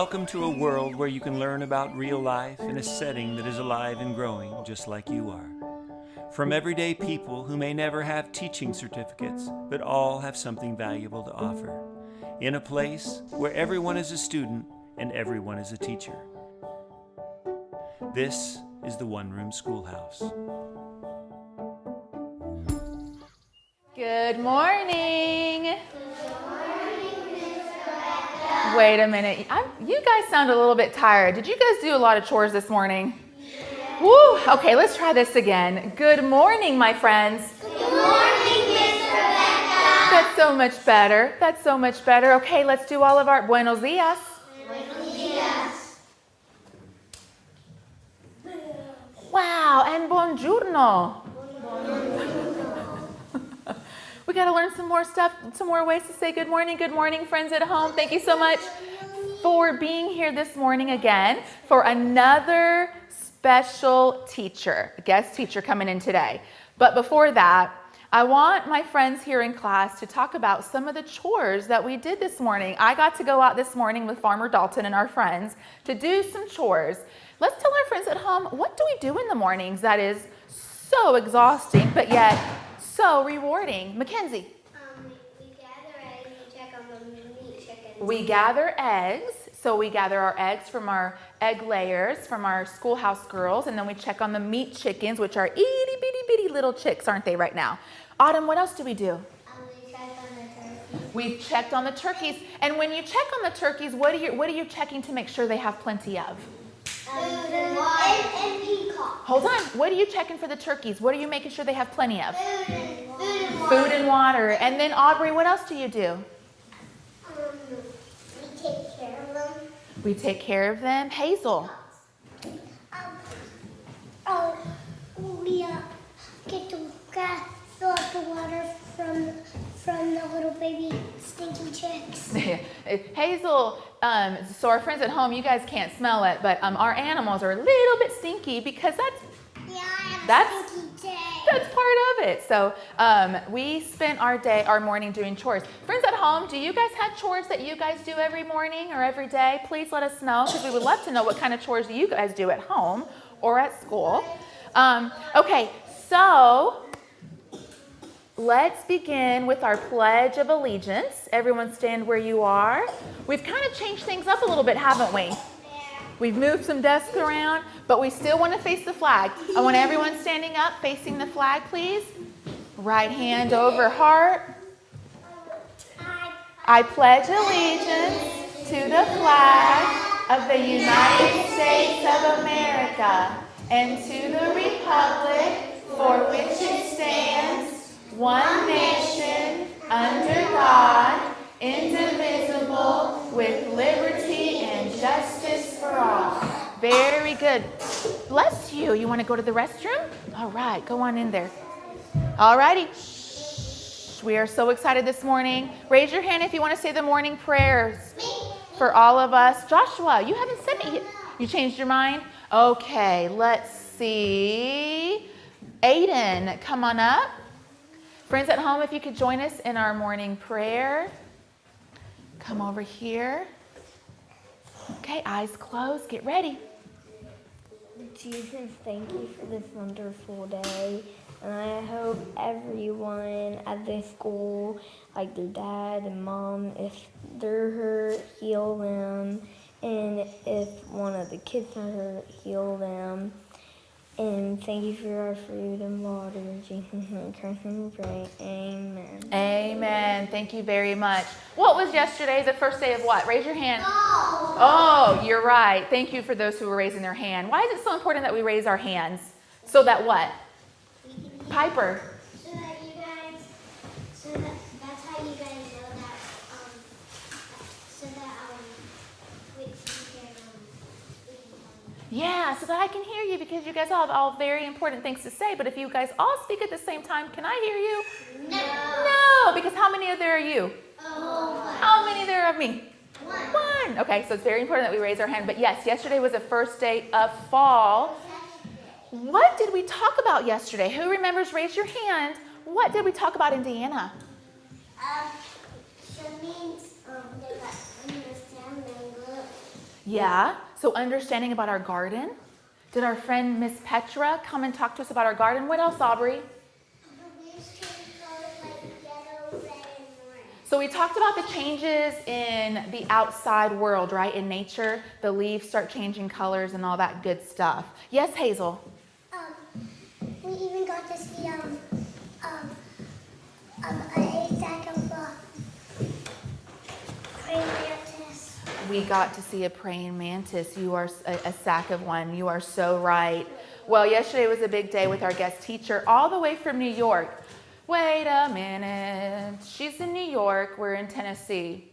Welcome to a world where you can learn about real life in a setting that is alive and growing just like you are. From everyday people who may never have teaching certificates, but all have something valuable to offer. In a place where everyone is a student and everyone is a teacher. This is the One Room Schoolhouse. Good morning. Wait a minute. You guys sound a little bit tired. Did you guys do a lot of chores this morning? Yeah. Woo. Okay, let's try this again. Good morning, my friends. Good morning, Miss Rebecca. That's so much better. That's so much better. Okay, let's do all of our buenos dias. Buenos dias. Wow, and buongiorno. We got to learn some more stuff, some more ways to say good morning. Good morning, friends at home. Thank you so much for being here this morning again for another special teacher, a guest teacher coming in today. But before that, I want my friends here in class to talk about some of the chores that we did this morning. I got to go out this morning with Farmer Dalton and our friends to do some chores. Let's tell our friends at home, what do we do in the mornings that is so exhausting, but yet so rewarding? Mackenzie. We gather eggs and check on the meat chickens. We gather eggs. So we gather our eggs from our egg layers from our schoolhouse girls, and then we check on the meat chickens, which are itty bitty bitty little chicks, aren't they, right now? Autumn, what else do we do? We check on the turkeys. We've checked on the turkeys. And when you check on the turkeys, what are you checking to make sure they have plenty of? Food and water. And peacock. Hold on. What are you checking for the turkeys? What are you making sure they have plenty of? Food and water. Food and water. And then Aubrey, what else do you do? We take care of them. We take care of them. Hazel. We get to fill up the water from the little baby stinky chicks. Hazel, so our friends at home, you guys can't smell it, but our animals are a little bit stinky because that's part of it. So we spent our morning doing chores. Friends at home, do you guys have chores that you guys do every morning or every day? Please let us know, because we would love to know what kind of chores you guys do at home or at school. Okay, so let's begin with our Pledge of Allegiance. Everyone stand where you are. We've kind of changed things up a little bit, haven't we? We've moved some desks around, but we still want to face the flag. I want everyone standing up, facing the flag, please. Right hand over heart. I pledge allegiance to the flag of the United States of America and to the republic for which it stands, one nation, under God, indivisible, with liberty and justice for all. Very good. Bless you. You want to go to the restroom? All right, go on in there. All righty. We are so excited this morning. Raise your hand if you want to say the morning prayers for all of us. Joshua, you haven't said it yet. You changed your mind? Okay, let's see. Aiden, come on up. Friends at home, if you could join us in our morning prayer. Come over here. Okay, eyes closed. Get ready. Jesus, thank you for this wonderful day. And I hope everyone at this school, like their dad and mom, if they're hurt, heal them. And if one of the kids are hurt, heal them. And thank you for our food and water. In Jesus' name, Christ name we pray. Amen. Amen. Thank you very much. What was yesterday? The first day of what? Raise your hand. Oh, you're right. Thank you for those who were raising their hand. Why is it so important that we raise our hands? So that what? Piper. That's how you guys know that, we can Yeah, so that I can hear you, because you guys all have all very important things to say. But if you guys all speak at the same time, can I hear you? No, because how many of there are you? How many there are of me? One. Okay, so it's very important that we raise our hand. But yes, yesterday was the first day of fall. What did we talk about yesterday? Who remembers? Raise your hand. What did we talk about, Indiana? So means they got understand language. Yeah, so understanding about our garden. Did our friend Miss Petra come and talk to us about our garden? What else, Aubrey? The leaves change colors like yellow, red, and orange. So we talked about the changes in the outside world, right? In nature, the leaves start changing colors and all that good stuff. Yes, Hazel? We even got to see a sack of praying mantis. We got to see a praying mantis. You are a sack of one. You are so right. Well, yesterday was a big day with our guest teacher all the way from New York. Wait a minute. She's in New York. We're in Tennessee.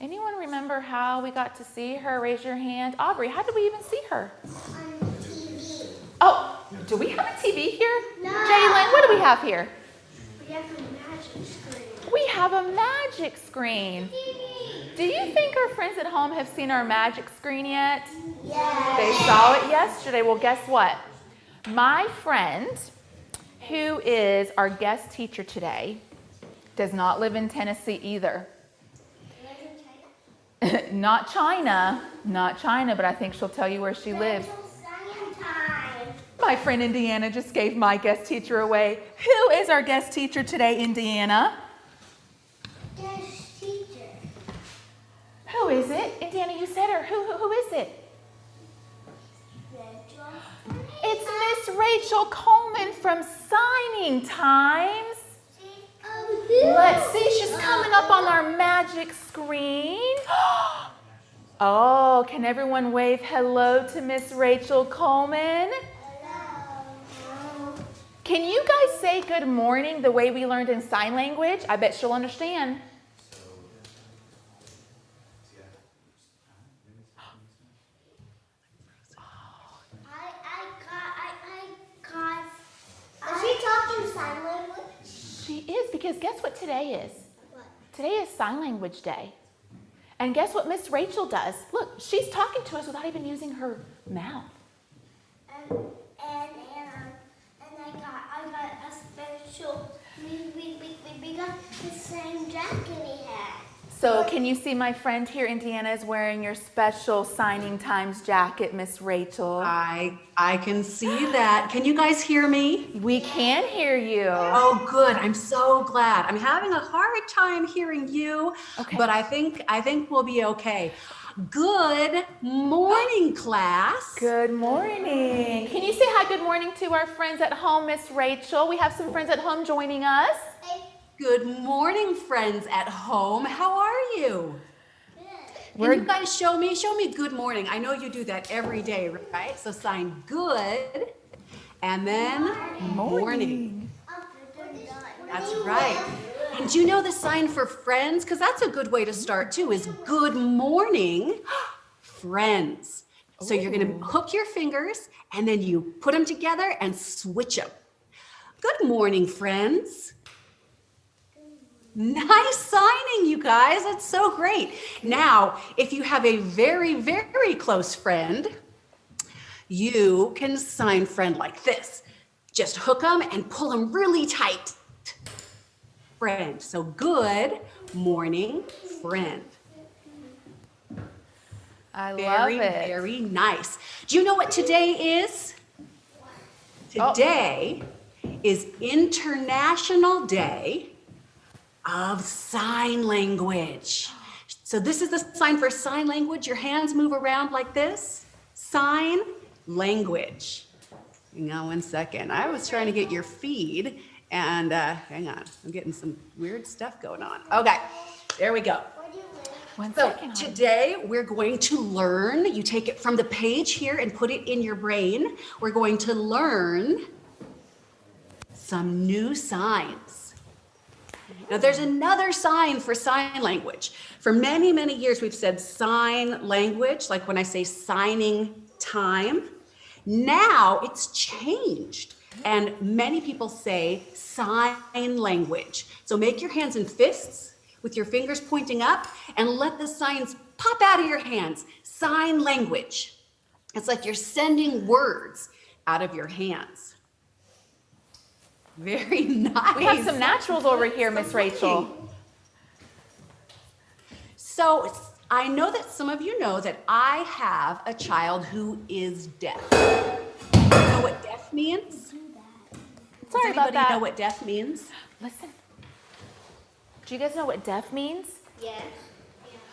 Anyone remember how we got to see her? Raise your hand. Aubrey, how did we even see her? On TV. Oh, do we have a TV here? No. Jalen, what do we have here? We have a magic screen. We have a magic screen. Do you think our friends at home have seen our magic screen yet? Yeah. They saw it yesterday. Well, guess what? My friend, who is our guest teacher today, does not live in Tennessee either. Not China, but I think she'll tell you where she lives. My friend Indiana just gave my guest teacher away. Who is our guest teacher today, Indiana? Guest teacher. Who is it? Indiana, you said her. Who is it? It's Miss Rachel Coleman from Signing Times. Let's see, she's coming up on our magic screen. Oh, can everyone wave hello to Miss Rachel Coleman? Hello. Can you guys say good morning the way we learned in sign language? I bet she'll understand. Is she talking sign language? She is, because guess what today is? What? Today is Sign Language Day. And guess what Miss Rachel does? Look, she's talking to us without even using her mouth. And I got a special. We got the same jacket he had. So can you see my friend here, Indiana, is wearing your special Signing Times jacket, Miss Rachel? I can see that. Can you guys hear me? We can hear you. Oh, good. I'm so glad. I'm having a hard time hearing you, Okay. but I think we'll be okay. Good morning, class. Good morning. Can you say hi, good morning to our friends at home, Miss Rachel? We have some friends at home joining us. Good morning, friends at home. How are you? We're- Can you guys show me good morning? I know you do that every day, right? So sign good and then morning. That's right. And do you know the sign for friends? Because that's a good way to start too, is good morning, friends. So you're going to hook your fingers and then you put them together and switch them. Good morning, friends. Nice signing, you guys. That's so great. Now, if you have a very, very close friend, you can sign friend like this. Just hook them and pull them really tight. Friend. So good morning, friend. I love Very, it. very nice. Do you know what today is? Today is International Day of Sign Language. So this is the sign for sign language. Your hands move around like this. Sign language. Hang on one second. I was trying to get your feed and hang on. I'm getting some weird stuff going on. Okay, there we go. One So second. today we're going to learn, you take it from the page here and put it in your brain. We're going to learn some new signs. Now there's another sign for sign language. For many, many years we've said sign language, like when I say signing time. Now it's changed and many people say sign language. So make your hands in fists with your fingers pointing up and let the signs pop out of your hands. Sign language. It's like you're sending words out of your hands. Very nice. We have some naturals over here, Miss Rachel. So I know that some of you know that I have a child who is deaf. You know what deaf means? Sorry Does about anybody that. know what deaf means? Listen. Do you guys know what deaf means? Yes.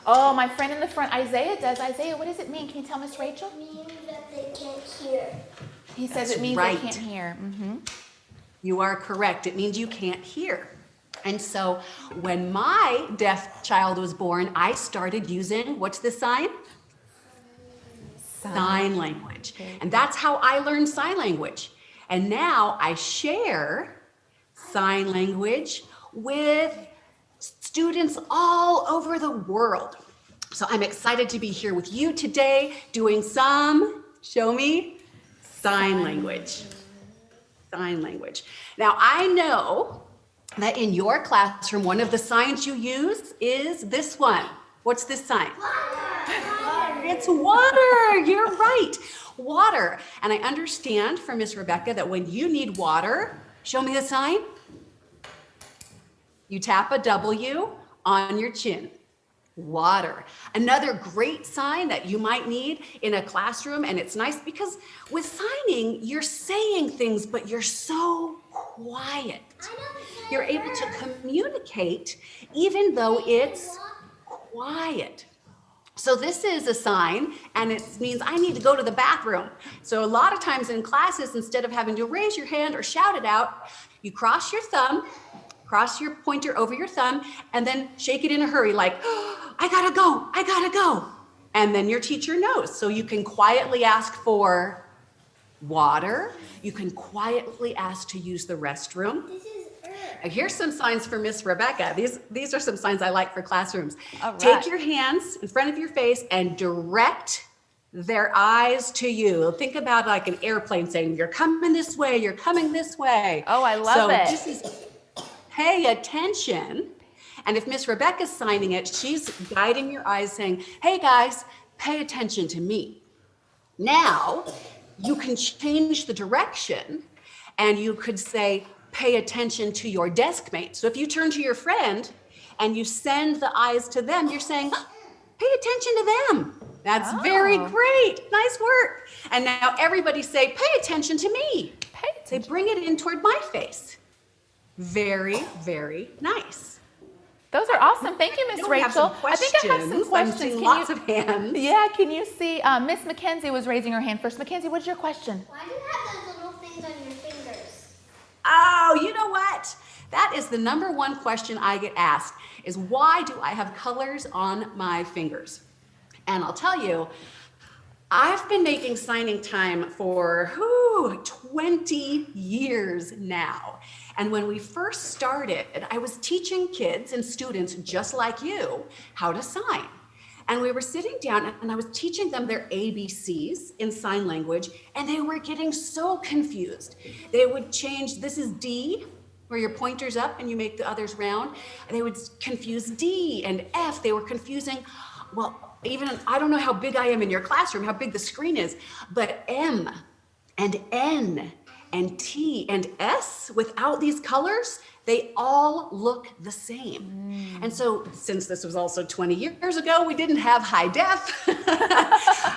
Oh, my friend in the front, Isaiah, does. Isaiah, what does it mean? Can you tell Miss Rachel? It means that they can't hear. He says That's it means right. they can't hear. Mm-hmm. You are correct. It means you can't hear. And so when my deaf child was born, I started using, what's the sign? Sign language. And that's how I learned sign language. And now I share sign language with students all over the world. So I'm excited to be here with you today doing some, show me, sign language. Sign language. Now I know that in your classroom, one of the signs you use is this one. What's this sign? It's water. You're right. Water. And I understand from Miss Rebecca that when you need water, show me the sign. You tap a W on your chin. Water. Another great sign that you might need in a classroom, and it's nice because with signing, you're saying things, but you're so quiet. You're able to communicate even though it's quiet. So this is a sign, and it means I need to go to the bathroom. So a lot of times in classes, instead of having to raise your hand or shout it out, you cross your thumb, cross your pointer over your thumb, and then shake it in a hurry like, oh, I gotta go, I gotta go. And then your teacher knows. So you can quietly ask for water. You can quietly ask to use the restroom. This is Earth. Now, here's some signs for Miss Rebecca. These are some signs I like for classrooms. All right. Take your hands in front of your face and direct their eyes to you. Think about like an airplane saying, you're coming this way, you're coming this way. Oh, I love it. So this is pay attention. And if Miss Rebecca's signing it, she's guiding your eyes saying, hey guys, pay attention to me. Now, you can change the direction and you could say, pay attention to your desk mate. So if you turn to your friend and you send the eyes to them, you're saying, pay attention to them. That's very great. Nice work. And now everybody say, pay attention to me. Pay Say, attention. bring it in toward my face. Very, very nice. Those are awesome. Thank you, Miss Now we have Rachel. some I think I have some I'm questions. seeing Can lots you, of hands. yeah, can you see? Miss Mackenzie was raising her hand first. Mackenzie, what's your question? Why do you have those little things on your fingers? Oh, you know what? That is the number one question I get asked is why do I have colors on my fingers? And I'll tell you, I've been making signing time for 20 years now. And when we first started, I was teaching kids and students just like you how to sign. And we were sitting down and I was teaching them their ABCs in sign language, and they were getting so confused. They would change, this is D, where your pointer's up and you make the others round. They would confuse D and F. They were confusing, well, even, I don't know how big I am in your classroom, how big the screen is, but M and N and T and S without these colors, they all look the same. And so since this was also 20 years ago, we didn't have high def,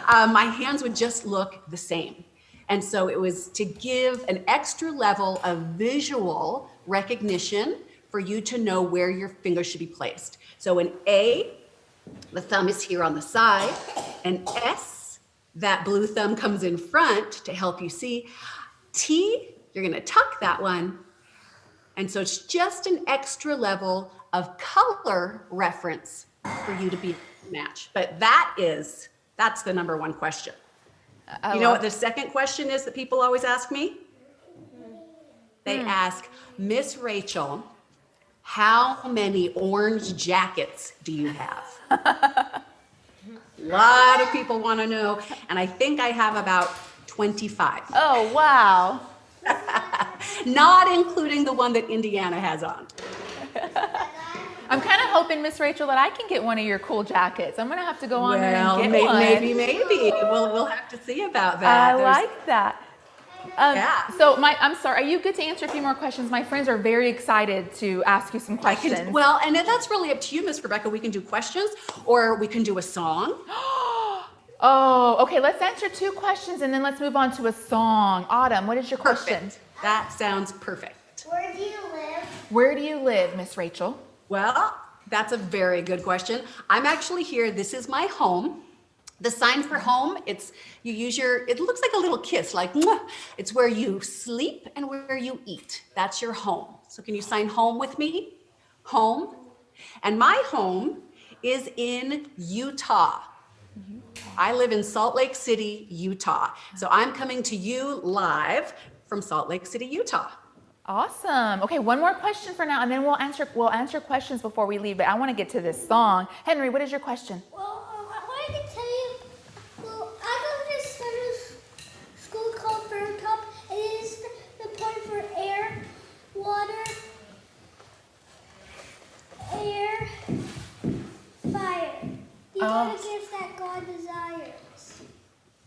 my hands would just look the same. And so it was to give an extra level of visual recognition for you to know where your fingers should be placed. So an A, the thumb is here on the side. An S, that blue thumb comes in front to help you see. T, you're gonna tuck that one. And so it's just an extra level of color reference for you to be match. But that's the number one question. You know what the second question is that people always ask me? They ask, Miss Rachel, how many orange jackets do you have? A lot of people want to know, and I think I have about 25. Oh, wow. Not including the one that Indiana has on. I'm kind of hoping, Miss Rachel, that I can get one of your cool jackets. I'm going to have to go on there and get one. Maybe. We'll have to see about that. I like that. Yeah. So I'm sorry, you get to answer a few more questions. My friends are very excited to ask you some questions. Well, and then that's really up to you, Miss Rebecca. We can do questions or we can do a song. Oh, okay, let's answer 2 questions and then let's move on to a song. Autumn, what is your question? Perfect. That sounds perfect. Where do you live? Where do you live, Miss Rachel? Well, that's a very good question. I'm actually here. This is my home. The sign for home, it looks like a little kiss, like, mwah. It's where you sleep and where you eat. That's your home. So can you sign home with me? Home. And my home is in Utah. I live in Salt Lake City, Utah. So I'm coming to you live from Salt Lake City, Utah. Awesome. Okay, one more question for now and then we'll answer questions before we leave, but I want to get to this song. Henry, what is your question? Well, I wanted to tell you, well, I go to this summer school called Bird Cup, and it is the point for air, water, air, fire. You gotta give that God desires.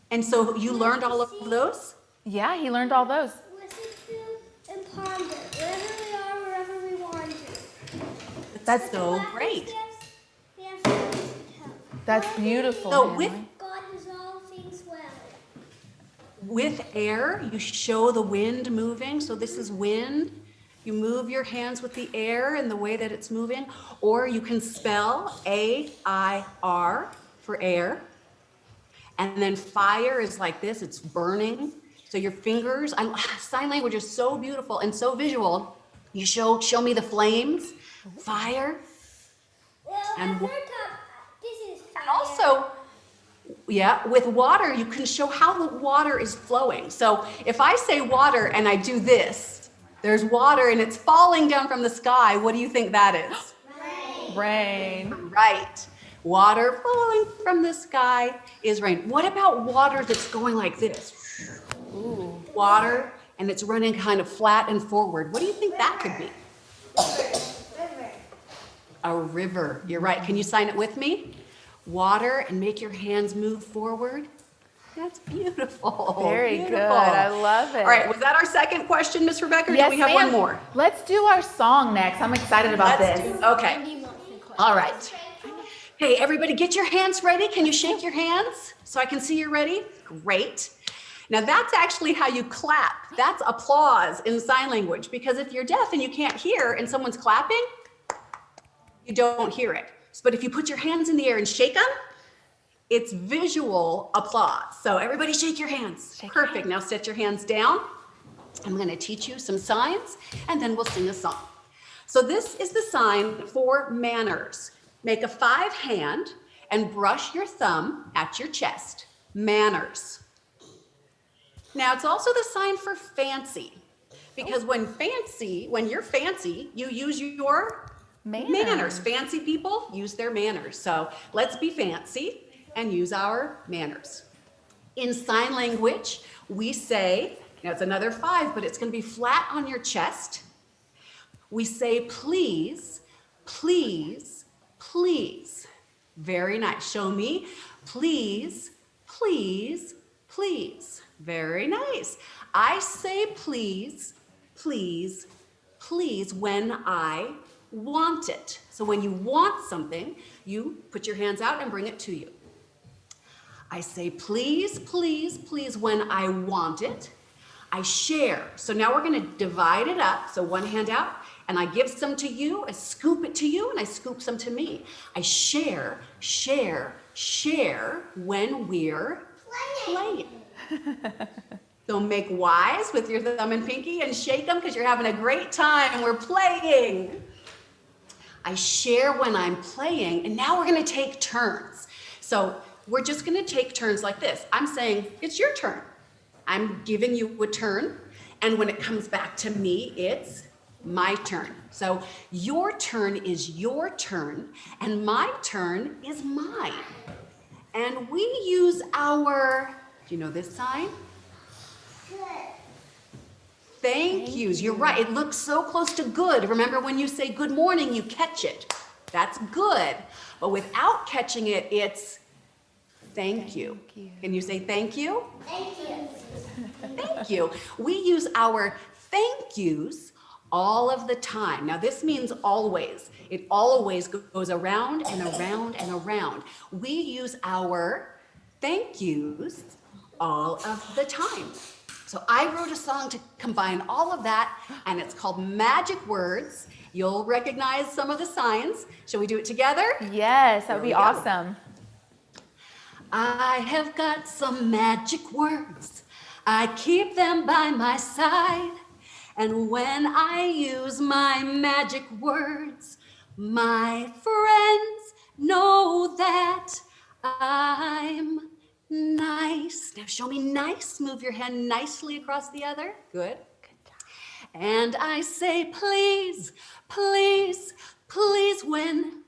And so you learned all of those? Yeah, he learned all those. Listen to and ponder, wherever we are, wherever we wander. That's so great. We have stories to tell. That's beautiful. So Henry. God does all things well. With air, you show the wind moving. So this is wind. You move your hands with the air and the way that it's moving. Or you can spell A-I-R for air. And then fire is like this, it's burning. So your fingers, sign language is so beautiful and so visual. You show me the flames, fire. Well, And at Bird Cup, this is fire. And also, yeah, with water, you can show how the water is flowing. So if I say water and I do this, there's water and it's falling down from the sky. What do you think that is? Rain. Right. Water flowing from the sky is rain. What about water that's going like this? Ooh. Water, and it's running kind of flat and forward. What do you think that could be? River. A river. You're right. Can you sign it with me? Water, and make your hands move forward. That's beautiful. Very Beautiful. good. I love it. All right. Was that our second question, Miss Rebecca, or Yes, do we have ma'am. one more? Let's do our song next. I'm excited about Let's this. do- okay. All right. Hey, everybody, get your hands ready. Can you shake your hands so I can see you're ready? Great. Now that's actually how you clap. That's applause in sign language, because if you're deaf and you can't hear and someone's clapping, you don't hear it. But if you put your hands in the air and shake them, it's visual applause. So everybody shake your hands. Perfect. Now set your hands down. I'm going to teach you some signs and then we'll sing a song. So this is the sign for manners. Make a 5 hand and brush your thumb at your chest. Manners. Now it's also the sign for fancy, because when you're fancy, you use your manners. Fancy people use their manners. So let's be fancy and use our manners. In sign language, we say, now it's another 5, but it's going to be flat on your chest. We say, please, please, please. Very nice. Show me. Please, please, please. Very nice. I say please, please, please when I want it. So when you want something, you put your hands out and bring it to you. I say please, please, please when I want it. I share. So now we're going to divide it up. So one hand out, and I give some to you, I scoop it to you, and I scoop some to me. I share, share, share when we're playing. So make Y's with your thumb and pinky and shake them because you're having a great time and we're playing. I share when I'm playing, and now we're going to take turns. So we're just going to take turns like this. I'm saying, it's your turn. I'm giving you a turn, and when it comes back to me, it's my turn. So your turn is your turn, and my turn is mine. And we use our, do you know this sign? Good. Thank yous. You're right. It looks so close to good. Remember when you say good morning, you catch it. That's good. But without catching it, it's thank you. Can you say thank you? Thank you. Thank you. We use our thank yous all of the time. Now this means always. It always goes around and around and around. We use our thank yous all of the time. So I wrote a song to combine all of that, and it's called Magic Words. You'll recognize some of the signs. Shall we do it together? Yes, that would be Here we go. awesome. I have got some magic words. I keep them by my side. And when I use my magic words, my friends know that I'm nice. Now show me nice. Move your hand nicely across the other. Good. And I say, please, please, please, when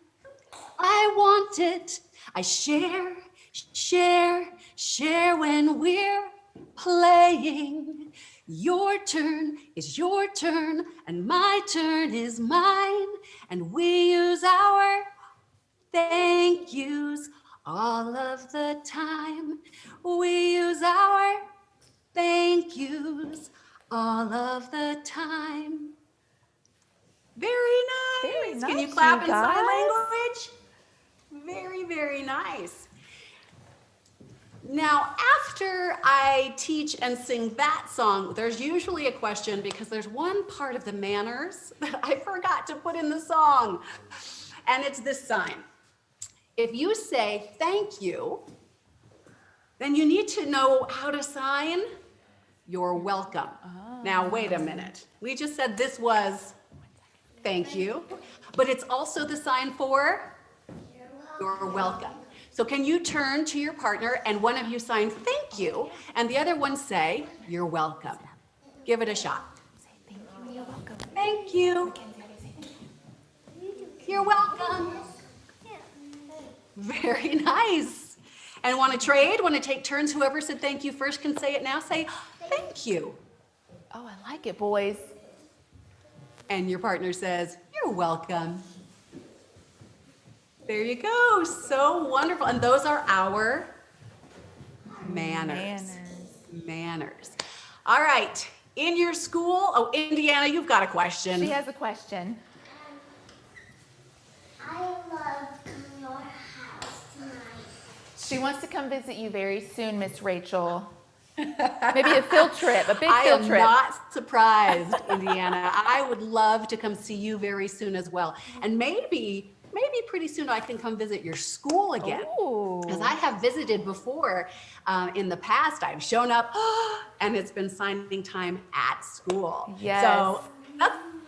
I want it, I share, share, share when we're playing. Your turn is your turn, and my turn is mine. And we use our thank yous all of the time. We use our thank yous all of the time. Very nice. Very Can you nice, clap you in sign guys. language? Very, very nice. Now, after I teach and sing that song, there's usually a question because there's one part of the manners that I forgot to put in the song, and it's this sign. If you say thank you, then you need to know how to sign you're welcome. Now, wait a minute. We just said this was thank you, but it's also the sign for you're welcome. So can you turn to your partner and one of you sign thank you and the other one say you're welcome. Give it a shot. Thank you. You're welcome. Very nice. And want to trade? Want to take turns? Whoever said thank you first can say it now. Say thank you. Oh, I like it, boys. And your partner says, you're welcome. There you go. So wonderful. And those are our manners. Manners. All right. In your school, oh, Indiana, you've got a question. She has a question. I love your house tonight. She wants to come visit you very soon, Miss Rachel. Maybe a field trip, a big I field am trip. not surprised, Indiana. I would love to come see you very soon as well. And maybe pretty soon I can come visit your school again. Because I have visited before in the past. I've shown up and it's been signing time at school. Yes. So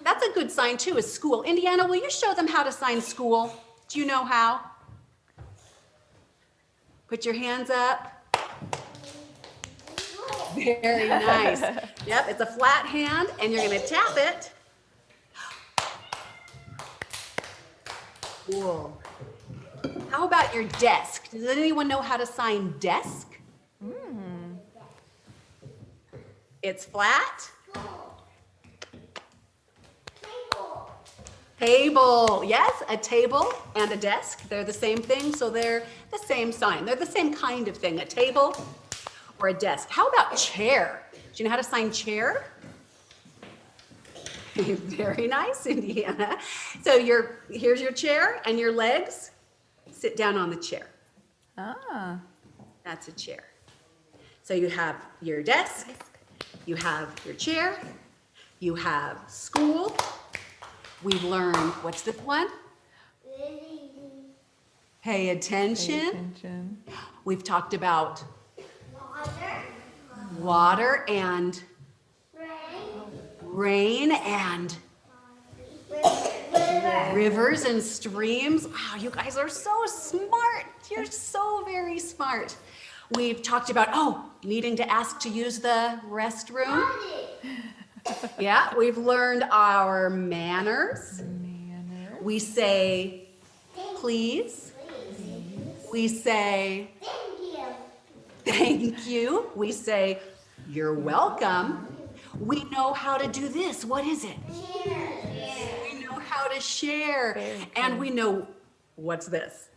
that's a good sign too, is school. Indiana, will you show them how to sign school? Do you know how? Put your hands up. Very nice. Yep, it's a flat hand and you're gonna tap it. Cool. How about your desk? Does anyone know how to sign desk? It's flat. Table. Yes, a table and a desk. They're the same thing, so they're the same sign. They're the same kind of thing, a table or a desk. How about chair? Do you know how to sign chair? Very nice, Indiana. So here's your chair and your legs. Sit down on the chair. Ah. That's a chair. So you have your desk, you have your chair, you have school. We've learned, what's this one? Pay attention. We've talked about water and rain and rivers and streams. Wow, you guys are so smart. You're so very smart. We've talked about, needing to ask to use the restroom. Yeah, we've learned our manners. We say, please. We say, thank you. We say, you're welcome. We know how to do this. What is it? We know how to share. And we know, what's this?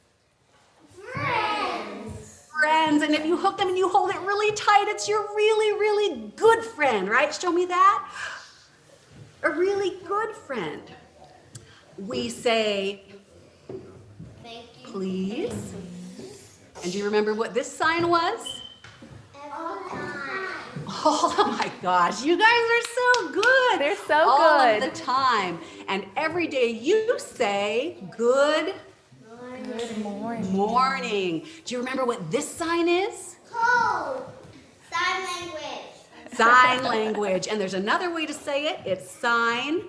Friends. friends. And if you hook them and you hold it really tight, it's your really, really good friend, right? Show me that. A really good friend. We say, Thank you. please. And do you remember what this sign was? Every time. Oh my gosh, you guys are so good. They're so All good. of the time. And every day you say good Good morning. morning. Do you remember what this sign is? Code. Sign language. Sign language. And there's another way to say it. It's sign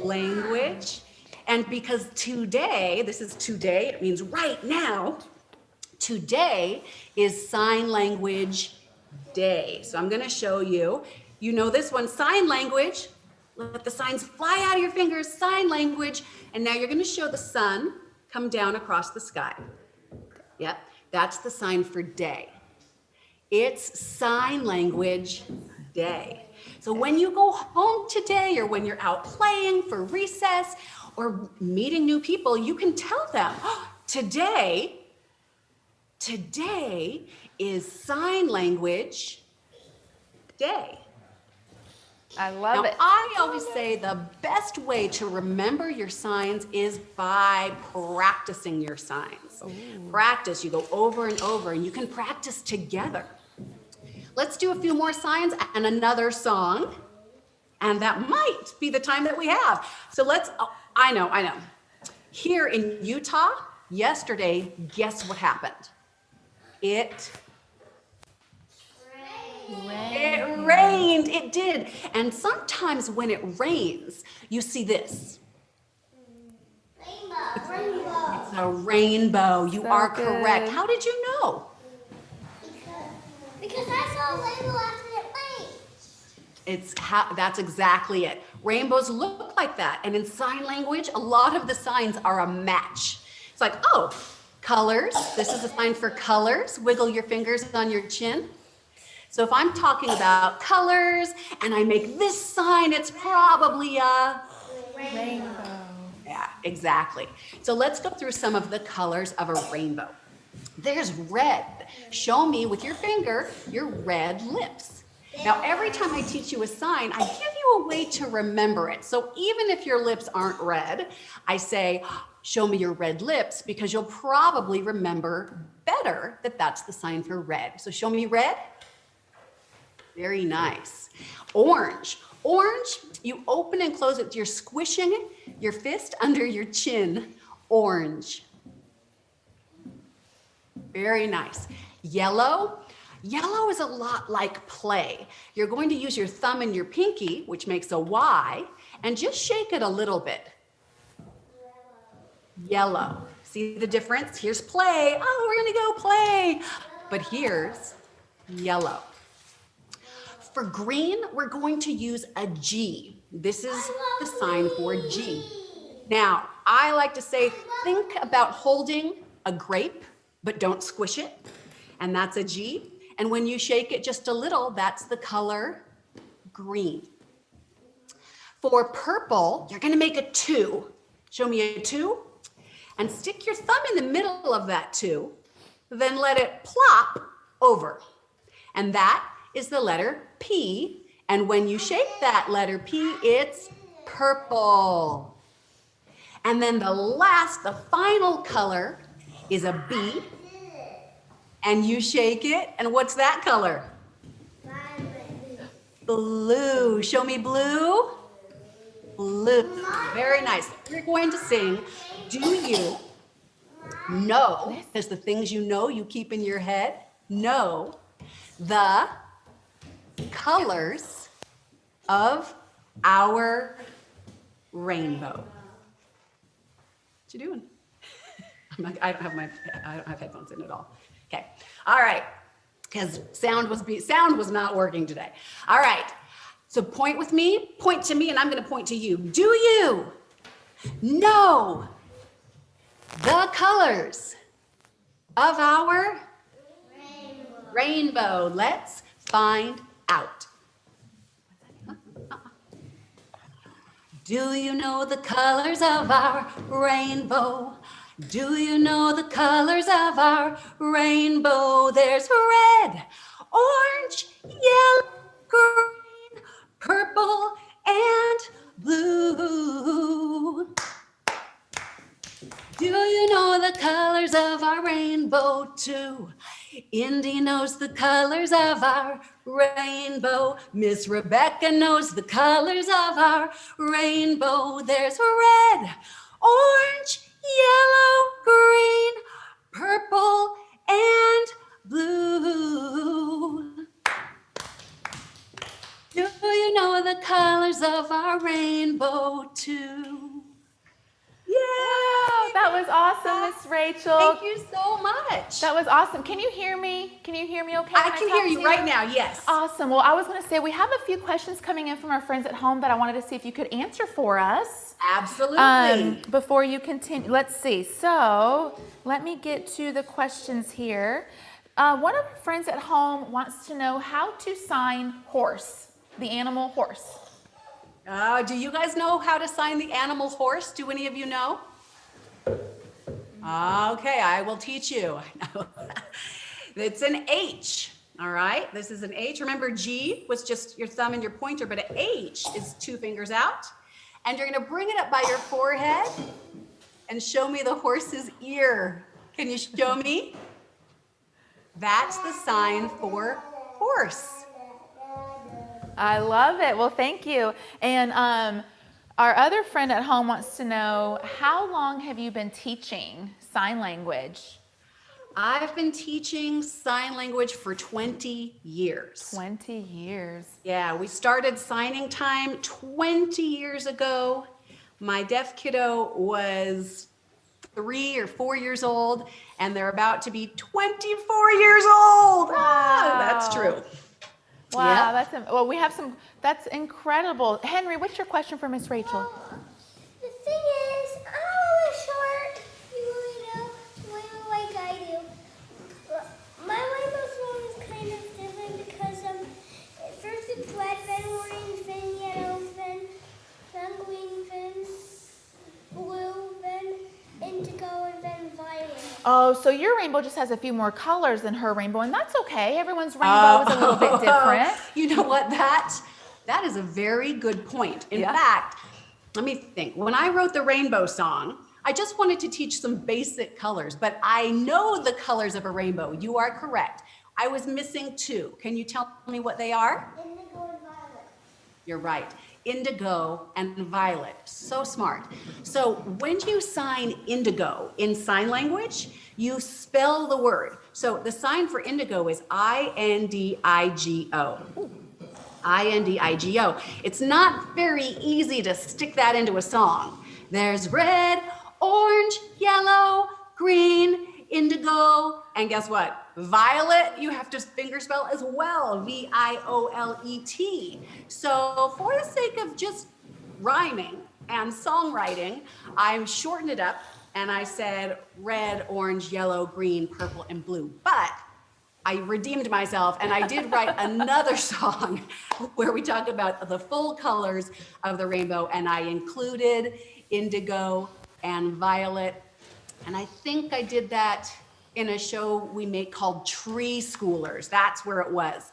language. And because today, this is today, it means right now. Today is sign language day. So I'm going to show you. You know this one, sign language. Let the signs fly out of your fingers, sign language. And now you're going to show the sun come down across the sky. Yep, that's the sign for day. It's sign language day. So when you go home today or when you're out playing for recess or meeting new people, you can tell them, oh, today is sign language day. I love Now, it. I always say the best way to remember your signs is by practicing your signs. Practice, you go over and over, and you can practice together. Let's do a few more signs and another song, and that might be the time that we have. So let's, oh, I know. Here in Utah, yesterday, guess what happened? It rained, it did. And sometimes when it rains, you see this. Rainbow. It's a rainbow. You So are good. correct. How did you know? Because I saw a rainbow after it rained. That's exactly it. Rainbows look like that. And in sign language, a lot of the signs are a match. It's like, oh, colors. This is a sign for colors. Wiggle your fingers on your chin. So if I'm talking about colors and I make this sign, it's probably a Rainbow. yeah, exactly. So let's go through some of the colors of a rainbow. There's red. Show me with your finger your red lips. Now, every time I teach you a sign, I give you a way to remember it. So even if your lips aren't red, I say, show me your red lips, because you'll probably remember better that that's the sign for red. So show me red. Very nice. Orange. Orange, you open and close it. You're squishing your fist under your chin. Orange. Very nice. Yellow. Yellow is a lot like play. You're going to use your thumb and your pinky, which makes a Y, and just shake it a little bit. Yellow. See the difference? Here's play. Oh, we're going to go play. But here's yellow. For green, we're going to use a G. This is the sign for G. Now, I like to say, think about holding a grape, but don't squish it. And that's a G. And when you shake it just a little, that's the color green. For purple, you're going to make a 2. Show me a 2. And stick your thumb in the middle of that 2. Then let it plop over. And that is the letter P. And when you shake that letter P, it's purple. And then the final color is a B. And you shake it, and what's that color? Blue. Show me blue. Blue. Very nice. We're going to sing, do you know, because the things you know you keep in your head, know the colors of our rainbow. What you doing? I don't have headphones in at all. Okay. All right. Because sound was not working today. All right. So point with me, point to me, and I'm going to point to you. Do you know the colors of our rainbow? Let's find out. Do you know the colors of our rainbow? Do you know the colors of our rainbow? There's red, orange, yellow, green, purple, and blue. Do you know the colors of our rainbow too? Indy knows the colors of our rainbow. Miss Rebecca knows the colors of our rainbow. There's red, orange, yellow, green, purple, and blue. Do you know the colors of our rainbow too? Wow, that was awesome, Miss Rachel. Thank you so much. That was awesome. Can you hear me? Can you hear me okay? I when can talk hear to you right now, yes. Awesome. Well, I was going to say we have a few questions coming in from our friends at home that I wanted to see if you could answer for us. Absolutely. Before you continue, let's see. So let me get to the questions here. One of our friends at home wants to know how to sign horse, the animal horse. Do you guys know how to sign the animal horse? Do any of you know? Okay, I will teach you. It's an H, all right? This is an H. Remember, G was just your thumb and your pointer, but an H is 2 fingers out. And you're gonna bring it up by your forehead and show me the horse's ear. Can you show me? That's the sign for horse. I love it. Well, thank you. And our other friend at home wants to know, how long have you been teaching sign language? I've been teaching sign language for 20 years. 20 years. Yeah, we started signing time 20 years ago. My deaf kiddo was 3 or 4 years old, and they're about to be 24 years old. Wow. That's true. Wow, Yep. That's incredible. Henry, what's your question for Miss Rachel? The thing is, I'm a little short. You really know like I do. My rainbow song is kind of different because first it's red, then orange, then yellow, then green, then blue, then indigo, and then violet. Oh, so your rainbow just has a few more colors than her rainbow, and that's okay. Everyone's rainbow is a little bit different. You know what? That is a very good point. In fact, let me think. When I wrote the rainbow song, I just wanted to teach some basic colors, but I know the colors of a rainbow. You are correct. I was missing 2. Can you tell me what they are? Indigo and violet. You're right. Indigo and violet. So smart. So when you sign indigo in sign language, you spell the word. So the sign for indigo is I-N-D-I-G-O. I-N-D-I-G-O. It's not very easy to stick that into a song. There's red, orange, yellow, green, indigo, and guess what? Violet, you have to finger spell as well, V-I-O-L-E-T. So for the sake of just rhyming and songwriting, I'm shortened it up and I said red, orange, yellow, green, purple, and blue. But I redeemed myself and I did write another song where we talk about the full colors of the rainbow, and I included indigo and violet. And I think I did that in a show we make called Tree Schoolers. That's where it was.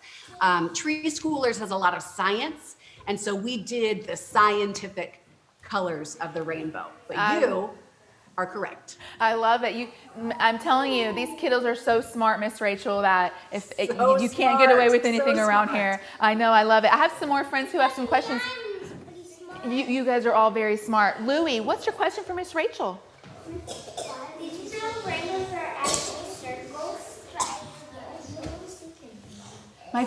Tree Schoolers has a lot of science, and so we did the scientific colors of the rainbow. But you are correct. I love it. I'm telling you, these kiddos are so smart, Miss Rachel, that you can't get away with anything around here. I know, I love it. I have some more friends who have some questions. You guys are all very smart. Louie, what's your question for Miss Rachel? Did you know rainbows are actually circles? My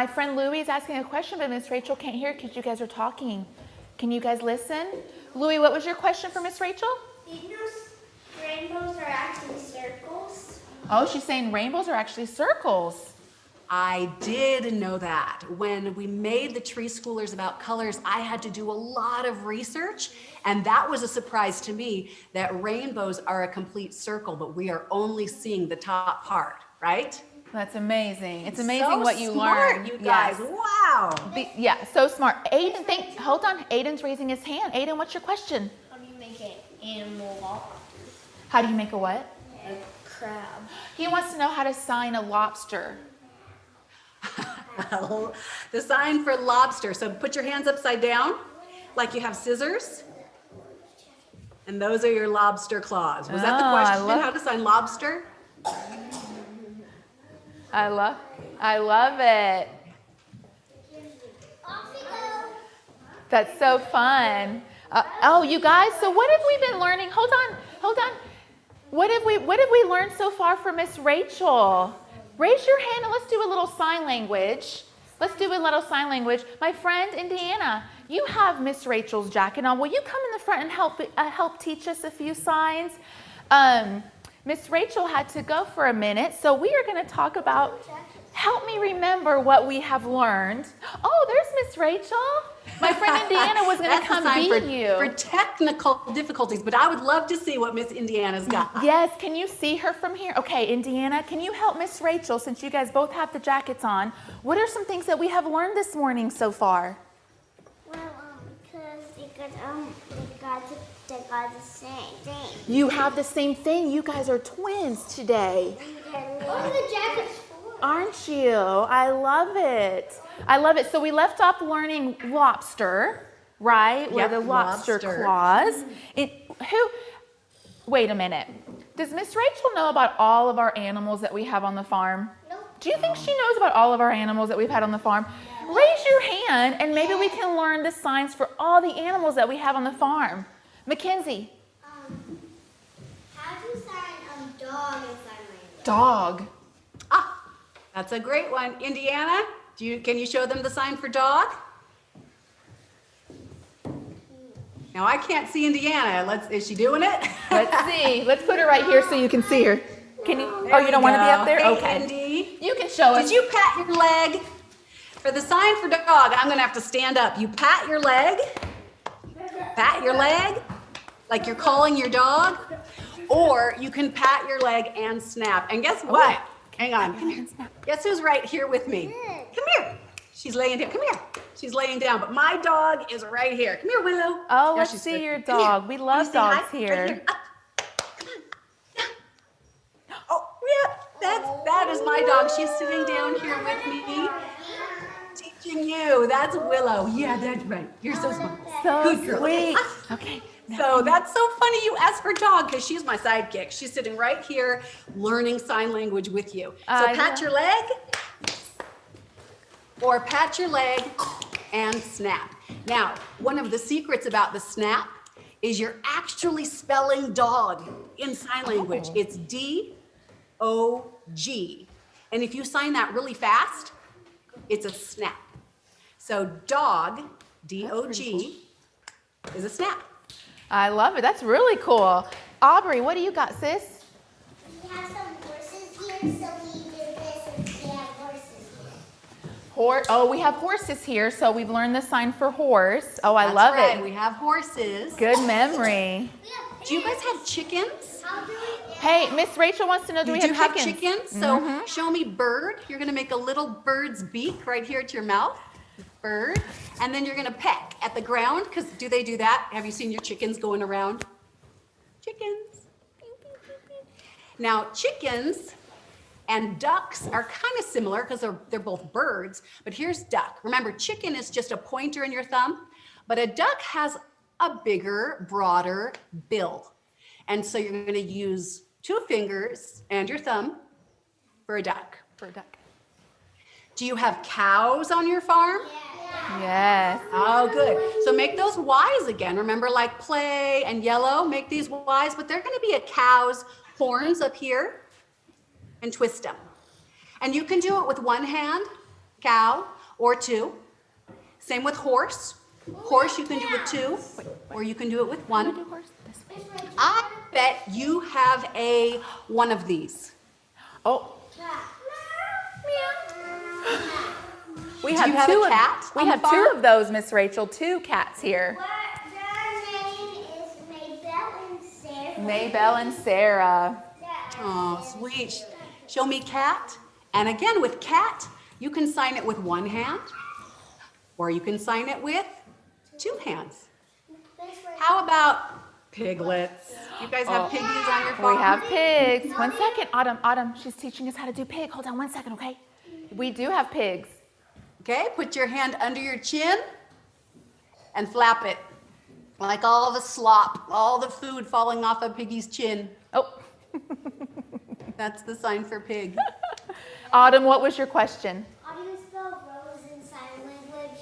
friend Louie is asking a question, but Miss Rachel can't hear because you guys are talking. Can you guys listen? Louie, what was your question for Miss Rachel? Did you know rainbows are actually circles? Oh, she's saying rainbows are actually circles. I did know that. When we made the Tree Schoolers about colors, I had to do a lot of research, and that was a surprise to me that rainbows are a complete circle, but we are only seeing the top part, right? That's amazing. It's amazing So what you smart, learn. you guys. Yes. Wow. Yeah, so smart. Aiden, hold on. Aiden's raising his hand. Aiden, what's your question? How do you make an animal walk? How do you make a what? A crab. He wants to know how to sign a lobster. The sign for lobster. So put your hands upside down like you have scissors. And those are your lobster claws. Was that the question? How to sign lobster? I love it. That's so fun. Oh, you guys, so what have we been learning? Hold on. What have we learned so far from Miss Rachel? Raise your hand and let's do a little sign language. My friend Indiana, you have Miss Rachel's jacket on. Will you come in the front and help teach us a few signs? Miss Rachel had to go for a minute, so we are going to talk about, help me remember what we have learned. Oh, there's Miss Rachel. My friend Indiana was going to come beat you. For technical difficulties, but I would love to see what Miss Indiana's got. Yes, can you see her from here? Okay, Indiana, can you help Miss Rachel, since you guys both have the jackets on? What are some things that we have learned this morning so far? Well, because they got the same thing. You have the same thing. You guys are twins today. What are the jackets for? Aren't you? I love it. So we left off learning lobster, right? Where the lobster claws. Wait a minute. Does Miss Rachel know about all of our animals that we have on the farm? No. Do you think she knows about all of our animals that we've had on the farm? Raise your hand and maybe we can learn the signs for all the animals that we have on the farm. Mackenzie. How do you sign dog in sign language? Dog. That's a great one. Indiana, can you show them the sign for dog? Now I can't see Indiana. Is she doing it? Let's see. Let's put her right here so you can see her. Can you? Oh, you don't want to be up there? Hey, Okay. Indy. You can show us. Did you pat your leg? For the sign for dog, I'm going to have to stand up. You pat your leg. Pat your leg like you're calling your dog. Or you can pat your leg and snap. And guess what? Hang on. Guess who's right here with me? Come here. She's laying down. Come here. She's laying down, but my dog is right here. Come here, Willow. Oh, Now let's she's see good. your Come here. dog. We love Can you say hi? dogs here. Right here. Up. Come on. Oh, yeah. That is my dog. She's sitting down here with me. Teaching you. That's Willow. Yeah, that's right. You're so smart. So Good girl. sweet. Okay. Okay. So that's so funny you asked for dog because she's my sidekick. She's sitting right here learning sign language with you. So pat your leg or pat your leg and snap. Now, one of the secrets about the snap is you're actually spelling dog in sign language. It's D-O-G. And if you sign that really fast, it's a snap. So dog, D-O-G, is a snap. I love it. That's really cool. Aubrey, what do you got, sis? We have some horses here, so we do this and we have horses here. We have horses here, so we've learned the sign for horse. Oh, I That's love right. it. We have horses. Good memory. Do you guys have chickens? How do we Hey, Miss Rachel wants to know, do we You have do have chickens? chickens? So show me bird. You're going to make a little bird's beak right here at your mouth. Bird. And then you're going to peck at the ground, because do they do that? Have you seen your chickens going around? Chickens. Now, chickens and ducks are kind of similar because they're both birds, but here's duck. Remember, chicken is just a pointer in your thumb, but a duck has a bigger, broader bill. And so you're going to use 2 fingers and your thumb for a duck. For a duck. Do you have cows on your farm? Yes. Oh, good. So make those Y's again. Remember, like play and yellow, make these Y's, but they're going to be a cow's horns up here, and twist them. And you can do it with 1 hand, cow, or 2. Same with horse. Horse you can do with 2, or you can do it with 1. I bet you have one of these. Oh. We Do have you have a cat We on the have 2 farm? of those, Miss Rachel. 2 cats here. Their name is Maybelle and Sarah. Maybelle and Sarah. Oh, sweet. Show me cat. And again, with cat, you can sign it with 1 hand, or you can sign it with 2 hands. How about Piglets. You guys have piggies on your farm? We have pigs. 1 second, Autumn, she's teaching us how to do pig. Hold on 1 second, okay? We do have pigs. Okay, put your hand under your chin and flap it. Like all the slop, all the food falling off a piggy's chin. Oh, That's the sign for pig. Autumn, what was your question? How do you spell rose in sign language?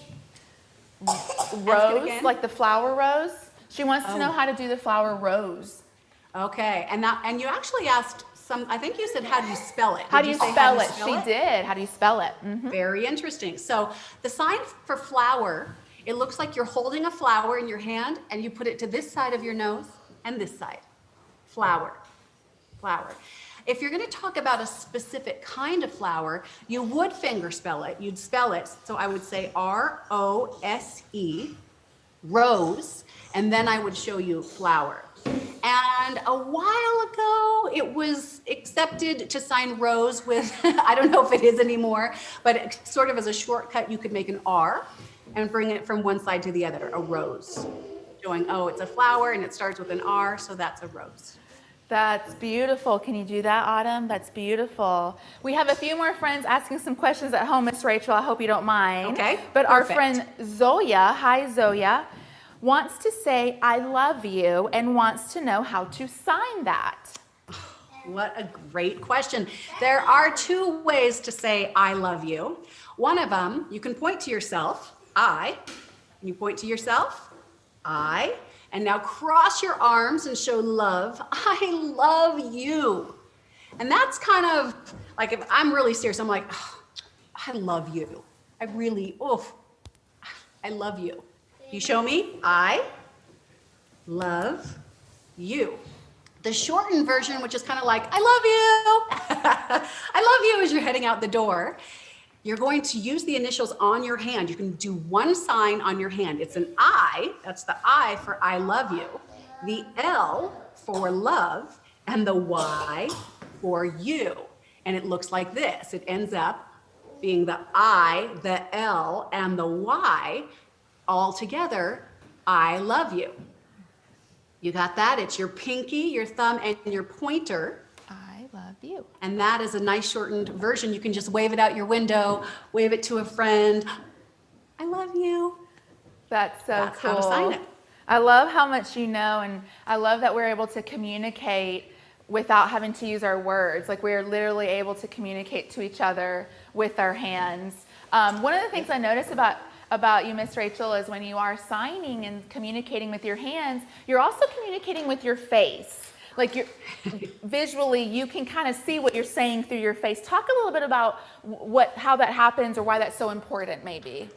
Rose, again. like the flower rose? She wants to Oh. know how to do the flower rose. Okay, and you actually asked I think you said, how do you spell it? How Did do you say spell it? spell She did. How do you spell it? Very interesting. So the sign for flower, it looks like you're holding a flower in your hand and you put it to this side of your nose and this side. Flower, flower. If you're going to talk about a specific kind of flower, you would finger spell it. You'd spell it. So I would say R-O-S-E, rose, and then I would show you flower. And a while ago, it was accepted to sign rose with, I don't know if it is anymore, but sort of as a shortcut, you could make an R and bring it from one side to the other, a rose. Showing, oh, it's a flower and it starts with an R, so that's a rose. That's beautiful. Can you do that, Autumn? That's beautiful. We have a few more friends asking some questions at home, Miss Rachel. I hope you don't mind. Okay, But our perfect. friend Zoya, hi Zoya, wants to say I love you and wants to know how to sign that. What a great question. There are two ways to say I love you. One of them, you can point to yourself, I. You point to yourself, I. And now cross your arms and show love. I love you. And that's kind of like, if I'm really serious, I'm like, oh, I love you. I really, I love you. You show me, I love you. The shortened version, which is kind of like, I love you. I love you as you're heading out the door. You're going to use the initials on your hand. You can do one sign on your hand. It's an I, that's the I for I love you, the L for love, and the Y for you. And it looks like this. It ends up being the I, the L, and the Y all together. I love you. You got that? It's your pinky, your thumb, and your pointer. I love you. And that is a nice shortened version. You can just wave it out your window, wave it to a friend. I love you. That's so That's cool. how to sign it. I love how much you know, and I love that we're able to communicate without having to use our words. Like we're literally able to communicate to each other with our hands. One of the things I notice about you, Miss Rachel, is when you are signing and communicating with your hands, you're also communicating with your face. Like you're visually, you can kind of see what you're saying through your face. Talk a little bit about how that happens or why that's so important, maybe.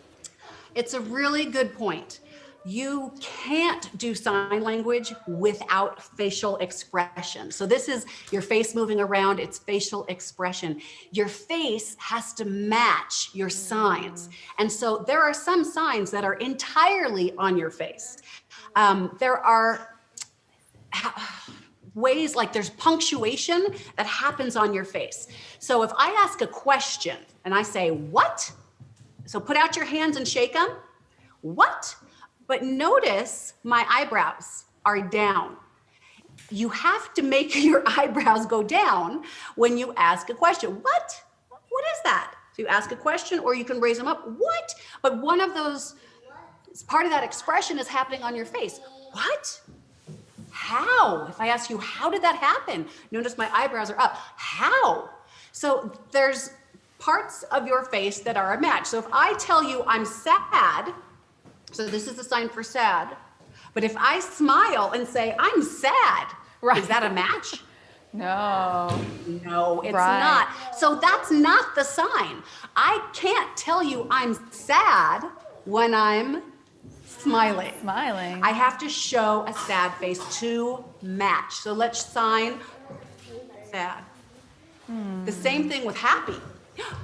It's a really good point. You can't do sign language without facial expression. So this is your face moving around, it's facial expression. Your face has to match your signs. And so there are some signs that are entirely on your face. There are ways, like there's punctuation that happens on your face. So if I ask a question and I say, what? So put out your hands and shake them. What? But notice my eyebrows are down. You have to make your eyebrows go down when you ask a question. What? What is that? So you ask a question or you can raise them up. What? But one of those, part of that expression is happening on your face. What? How? If I ask you, how did that happen? Notice my eyebrows are up. How? So there's parts of your face that are a match. So if I tell you I'm sad, so this is a sign for sad, but if I smile and say I'm sad, Right. Is that a match? No. No, it's Right. not. So that's not the sign. I can't tell you I'm sad when I'm smiling. Smiling. I have to show a sad face to match. So let's sign sad. The same thing with happy.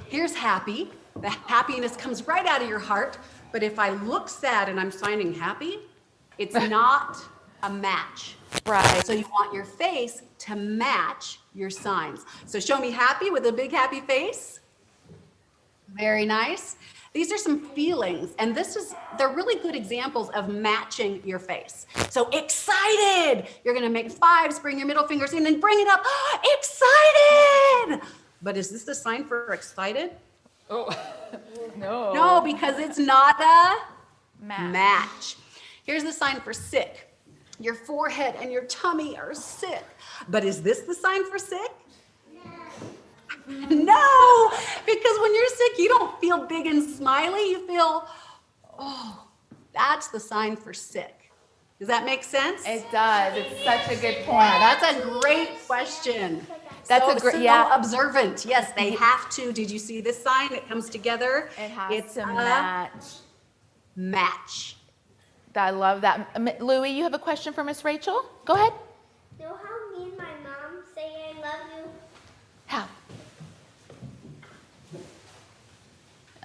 Here's happy. The happiness comes right out of your heart. But if I look sad and I'm signing happy, it's not a match. Right. So you want your face to match your signs. So show me happy with a big happy face. Very nice. These are some feelings, and they're really good examples of matching your face. So excited, you're gonna make fives, bring your middle fingers in and bring it up. Excited! But is this the sign for excited? Oh, no. No, because it's not a Match. match. Here's the sign for sick. Your forehead and your tummy are sick. But is this the sign for sick? No, because when you're sick, you don't feel big and smiley. You feel, oh, that's the sign for sick. Does that make sense? It does. It's such a good point. That's a great question. That's so, a great, so yeah. observant. Yes, they have to. Did you see this sign? It comes together. It has It's to a match. match. I love that. Louie, you have a question for Miss Rachel? Go ahead. Know how me and my mom say I love you? How?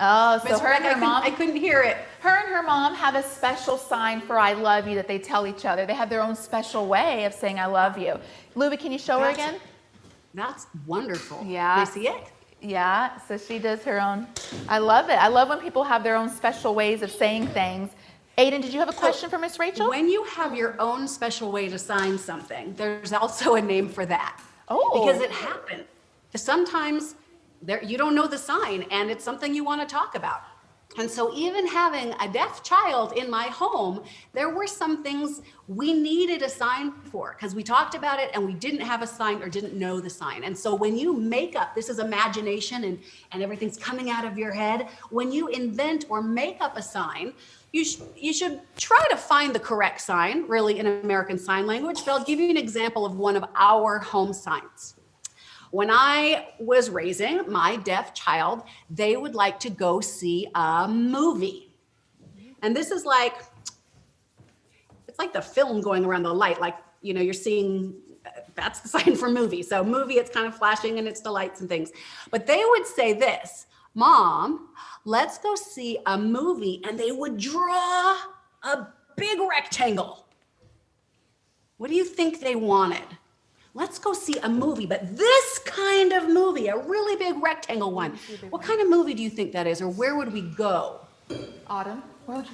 Oh, so Miss her and Rick, her mom. I couldn't hear it. Her and her mom have a special sign for I love you that they tell each other. They have their own special way of saying I love you. Louie, can you show her again? That's wonderful. Yeah. Can I see it? Yeah, so she does her own. I love it. I love when people have their own special ways of saying things. Aiden, did you have a question for Miss Rachel? When you have your own special way to sign something, there's also a name for that. Oh. Because it happened. Sometimes you don't know the sign and it's something you want to talk about. And so even having a deaf child in my home, there were some things we needed a sign for because we talked about it and we didn't have a sign or didn't know the sign. And so when you make up, this is imagination and everything's coming out of your head. When you invent or make up a sign, you should try to find the correct sign, really in American Sign Language. But I'll give you an example of one of our home signs. When I was raising my deaf child, they would like to go see a movie. And this is like, it's like the film going around the light, like, you know, you're seeing, that's the sign for movie. So movie, it's kind of flashing and it's the lights and things. But they would say this, Mom, let's go see a movie. And they would draw a big rectangle. What do you think they wanted? Let's go see a movie, but this kind of movie, a really big rectangle one. What kind of movie do you think that is, or where would we go? Autumn, where would you?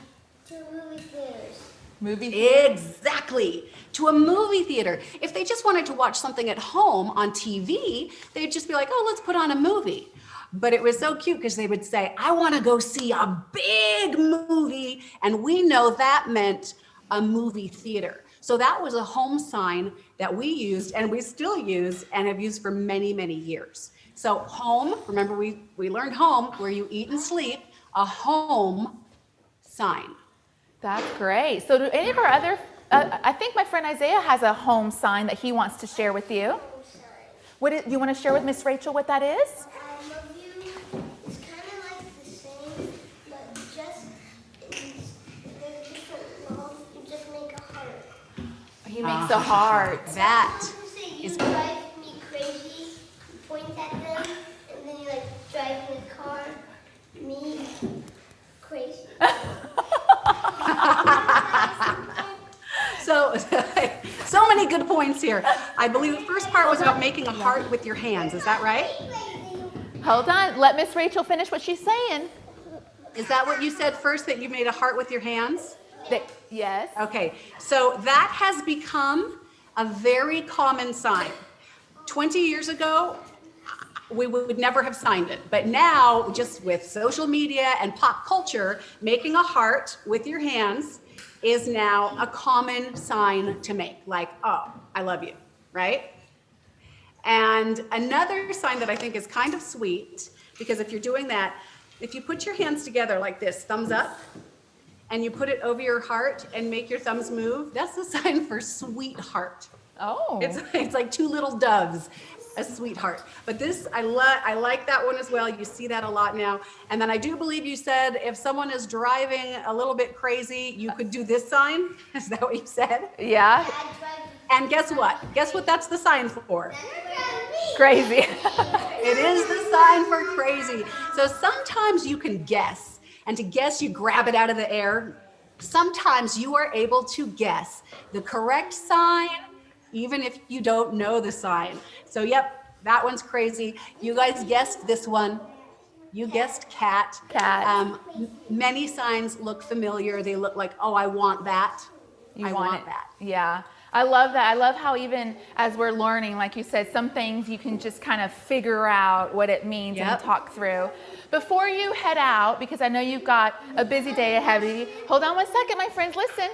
To movie theaters. Movie theater? Exactly, to a movie theater. If they just wanted to watch something at home on TV, they'd just be like, oh, let's put on a movie. But it was so cute because they would say, I want to go see a big movie. And we know that meant a movie theater. So that was a home sign that we used and we still use and have used for many, many years. So home, remember we learned home, where you eat and sleep, a home sign. That's great. So do any of our other, I think my friend Isaiah has a home sign that he wants to share with you. Do you want to share with Miss Rachel what that is? I love you. It's kind of like the same, but just there's different laws. You just make a heart. He makes a heart. That Say you is drive me crazy. You point at them, and then you like drive in the car. Me crazy. So many good points here. I believe the first part was about making a heart with your hands. Is that right? Hold on. Let Miss Rachel finish what she's saying. Is that what you said first, that you made a heart with your hands? Yes. Okay, so that has become a very common sign. 20 years ago, we would never have signed it. But now, just with social media and pop culture, making a heart with your hands is now a common sign to make, like, oh, I love you, right? And another sign that I think is kind of sweet, because if you're doing that, if you put your hands together like this, thumbs up, and you put it over your heart and make your thumbs move, that's the sign for sweetheart. Oh. It's like two little doves, a sweetheart. But this, I like that one as well. You see that a lot now. And then I do believe you said if someone is driving a little bit crazy, you could do this sign. Is that what you said? Yeah. And guess what? Guess what that's the sign for? Crazy. It is the sign for crazy. So sometimes you can guess. And to guess, you grab it out of the air. Sometimes you are able to guess the correct sign, even if you don't know the sign. So yep, that one's crazy. You guys guessed this one. You guessed cat. Cat. Many signs look familiar. They look like, oh, I want that. I want that. Yeah. I love that. I love how even as we're learning, like you said, some things you can just kind of figure out what it means and talk through. Before you head out, because I know you've got a busy day ahead of you, hold on one second, my friends, listen.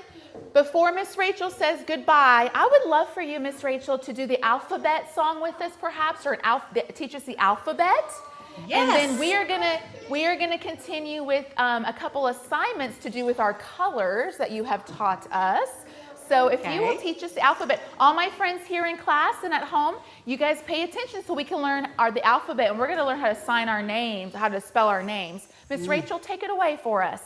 Before Miss Rachel says goodbye, I would love for you, Miss Rachel, to do the alphabet song with us perhaps, or teach us the alphabet. Yes. And then we are gonna continue with a couple assignments to do with our colors that you have taught us. So if you will teach us the alphabet, all my friends here in class and at home, you guys pay attention so we can learn the alphabet, and we're gonna learn how to sign our names, how to spell our names. Miss Rachel, take it away for us.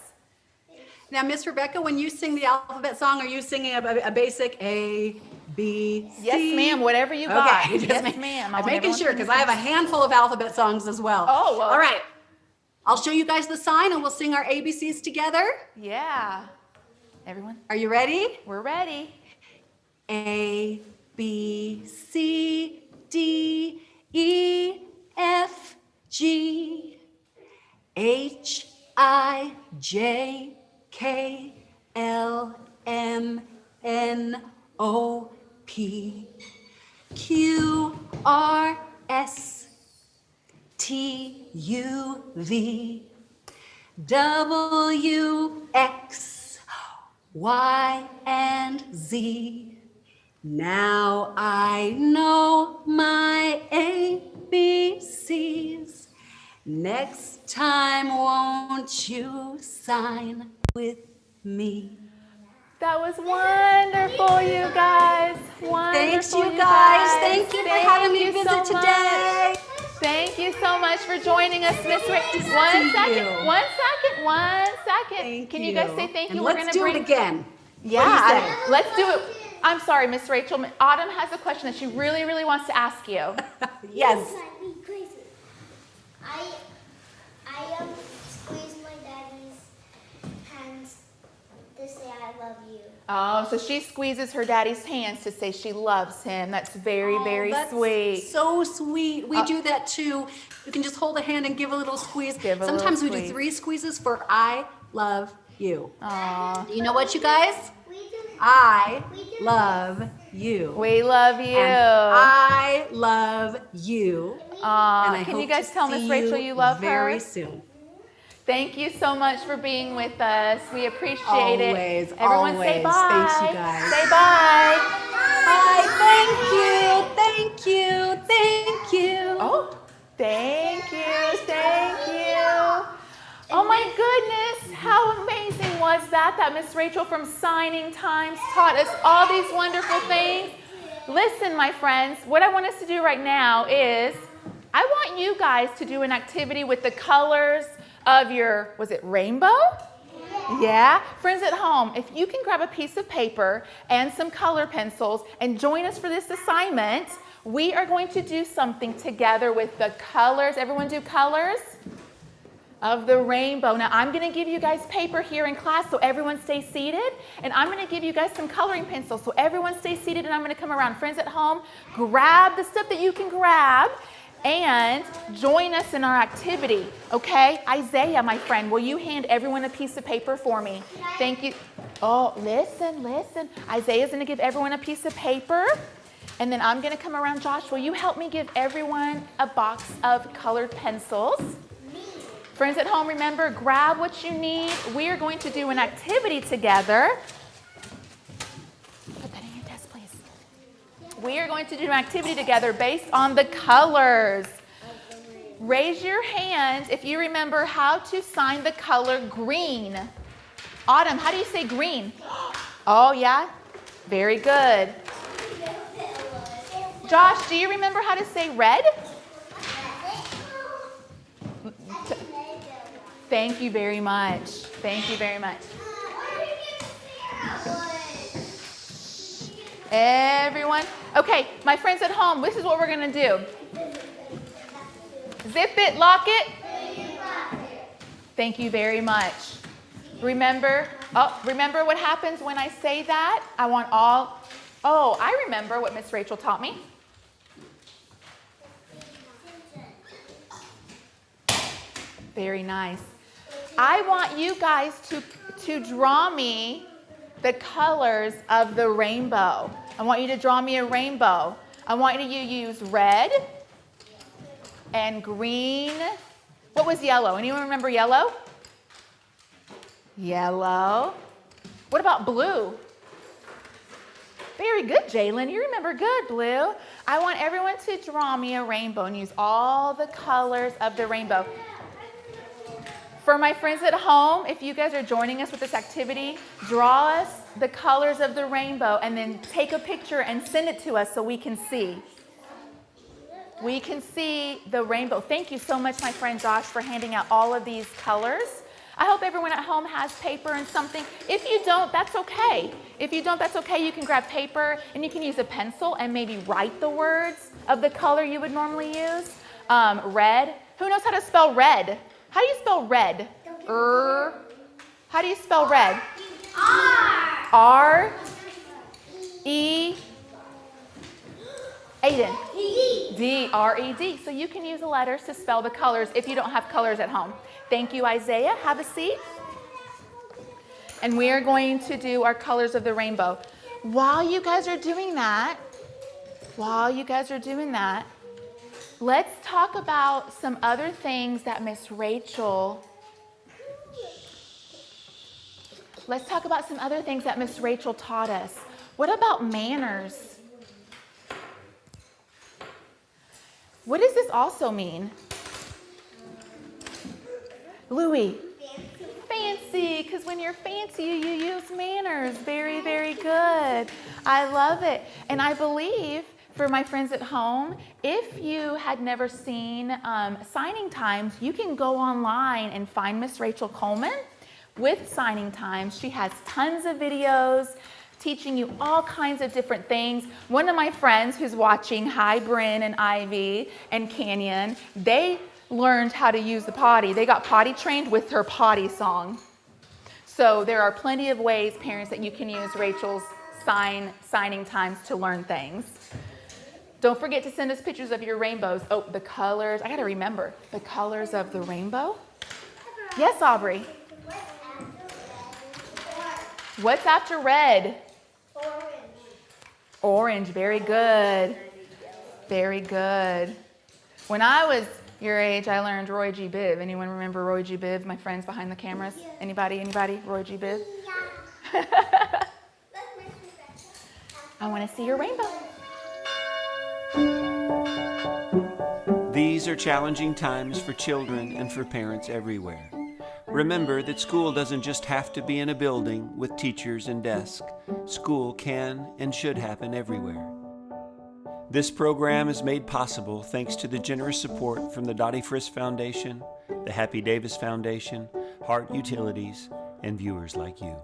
Now, Miss Rebecca, when you sing the alphabet song, are you singing a basic A, B, C? Yes, ma'am, whatever you got. Okay, Yes, ma'am. I'm making sure, because I have a handful of alphabet songs as well. Oh, well. All right. I'll show you guys the sign, and we'll sing our ABCs together. Yeah. Everyone? Are you ready? We're ready. A, B, C, D, E, F, G, H, I, J, K, L, M, N, O, P, Q, R, S, T, U, V, W, X, Y, and Z. Now I know my ABCs. Next time, won't you sign with me? That was wonderful, you guys. Wonderful, Thanks, you guys. Thank you for having me visit so today. Much. Thank you so much for joining us, Miss Rachel. One second. Can you guys say thank you? And let's do it again. Yeah, let's do it. I'm sorry, Miss Rachel. Autumn has a question that she really, really wants to ask you. Yes. I squeeze my daddy's hands to say I love you. Oh, so she squeezes her daddy's hands to say she loves him. That's very, very sweet. So sweet. We do that too. You can just hold a hand and give a little squeeze. Sometimes we do 3 squeezes for I love you. Aww. You know what, you guys? I love you. We love you. And I love you. And can you guys tell Miss Rachel you love her? Very soon. Thank you so much for being with us. We appreciate Always, it. Everyone say bye. Thanks, you guys. Say bye. Bye. Thank you. Oh, thank you. Oh my goodness, how amazing was that Miss Rachel from Signing Times taught us all these wonderful things. Listen, my friends, what I want us to do right now is, I want you guys to do an activity with the colors of your, was it rainbow? Yeah? Friends at home, if you can grab a piece of paper and some color pencils and join us for this assignment, we are going to do something together with the colors. Everyone do colors of the rainbow. Now, I'm going to give you guys paper here in class, so everyone stay seated. And I'm going to give you guys some coloring pencils, so everyone stay seated, and I'm going to come around. Friends at home, grab the stuff that you can grab and join us in our activity, okay? Isaiah, my friend, will you hand everyone a piece of paper for me? Thank you. Oh, listen. Isaiah's going to give everyone a piece of paper. And then I'm going to come around. Josh, will you help me give everyone a box of colored pencils? Friends at home, remember, grab what you need. We are going to do an activity together. Put that in your desk, please. We are going to do an activity together based on the colors. Raise your hand if you remember how to sign the color green. Autumn, how do you say green? Oh, yeah? Very good. Josh, do you remember how to say red? Thank you very much. Thank you very much. Everyone. Okay, my friends at home, this is what we're going to do. Zip it, lock it. Thank you very much. Remember what happens when I say that? I remember what Miss Rachel taught me. Very nice. I want you guys to draw me the colors of the rainbow. I want you to draw me a rainbow. I want you to use red and green. What was yellow? Anyone remember yellow? Yellow. What about blue? Very good, Jalen. You remember good, blue. I want everyone to draw me a rainbow and use all the colors of the rainbow. For my friends at home, if you guys are joining us with this activity, draw us the colors of the rainbow and then take a picture and send it to us so we can see. We can see the rainbow. Thank you so much, my friend Josh, for handing out all of these colors. I hope everyone at home has paper and something. If you don't, that's okay. If you don't, that's okay. You can grab paper and you can use a pencil and maybe write the words of the color you would normally use. Red. Who knows how to spell red? How do you spell red? How do you spell red? R. E. Aiden. D. R-E-D. So you can use the letters to spell the colors if you don't have colors at home. Thank you, Isaiah. Have a seat. And we are going to do our colors of the rainbow. While you guys are doing that, let's talk about some other things that Miss Rachel taught us. What about manners? What does this also mean? Louis? Fancy, because when you're fancy, you use manners. Very, very good. I love it. And I believe, for my friends at home, if you had never seen signing times, you can go online and find Miss Rachel Coleman with signing times. She has tons of videos teaching you all kinds of different things. One of my friends who's watching, hi Bryn and Ivy and Canyon, they learned how to use the potty. They got potty trained with her potty song. So there are plenty of ways, parents, that you can use Rachel's signing times to learn things. Don't forget to send us pictures of your rainbows. Oh, the colors. I got to remember the colors of the rainbow. Yes, Aubrey. What's after red? Orange. Very good. Very good. When I was your age, I learned Roy G. Biv. Anyone remember Roy G. Biv? My friends behind the cameras? Anybody? Roy G. Biv? Yeah. I want to see your rainbow. These are challenging times for children and for parents everywhere. Remember that school doesn't just have to be in a building with teachers and desks. School can and should happen everywhere. This program is made possible thanks to the generous support from the Dottie Frist Foundation, the Happy Davis Foundation, Hart Utilities, and viewers like you.